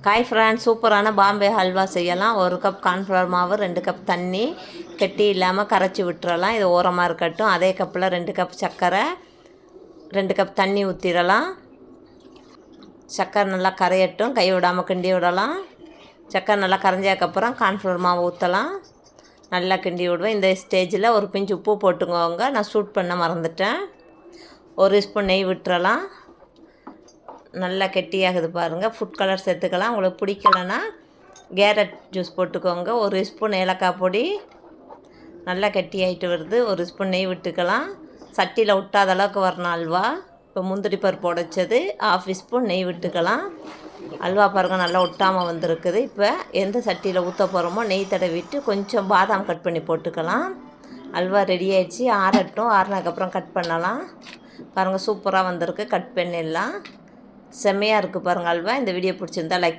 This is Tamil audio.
காய் ஃப்ரெண்ட்ஸ், சூப்பரான பாம்பே ஹல்வா செய்யலாம். 1 கப் கார்ன்ஃப்ளவர் மாவு, 2 கப் தண்ணி, கெட்டி இல்லாமல் கரைச்சி விட்டுறலாம். இது ஓரமாக இருக்கட்டும். அதே கப்பில் 2 கப் சர்க்கரை, 2 கப் தண்ணி ஊற்றிடலாம். சர்க்கரை நல்லா கரையட்டும், கை விடாமல் கிண்டி விடலாம். சர்க்கரை நல்லா கரைஞ்சதுக்கப்புறம் கார்ன்ஃப்ளவர் மாவு ஊற்றலாம். நல்லா கிண்டி விடுவேன். இந்த ஸ்டேஜில் ஒரு பிஞ்சு உப்பு போட்டுக்கோங்க. நான் சூட் பண்ண மறந்துட்டேன். 1 ஸ்பூன் நெய் விட்டுறலாம். நல்லா கெட்டியாகுது பாருங்கள். ஃபுட் கலர் சேர்த்துக்கலாம். உங்களுக்கு பிடிக்கலன்னா கேரட் ஜூஸ் போட்டுக்கோங்க. 1 ஸ்பூன் ஏலக்காய் பொடி. நல்லா கெட்டியாகிட்டு வருது. 1 ஸ்பூன் நெய் விட்டுக்கலாம். சட்டியில் விட்டாத அளவுக்கு வரணும் அல்வா. இப்போ முந்திரி பருப்பு உடைச்சது 1/2 ஸ்பூன் நெய் விட்டுக்கலாம். அல்வா பாருங்கள் நல்லா ஒட்டாமல் வந்திருக்குது. இப்போ எந்த சட்டியில் ஊற்ற போகிறோமோ நெய் தடவிட்டு கொஞ்சம் பாதாம் கட் பண்ணி போட்டுக்கலாம். அல்வா ரெடி ஆகிடுச்சு. ஆறட்டும். ஆறினதுக்கப்புறம் கட் பண்ணலாம். பாருங்கள் சூப்பராக வந்திருக்கு. கட் பண்ணிடலாம். செம்மையாக இருக்குது பாருங்கள் அல்வா. இந்த வீடியோ பிடிச்சிருந்தா லைக்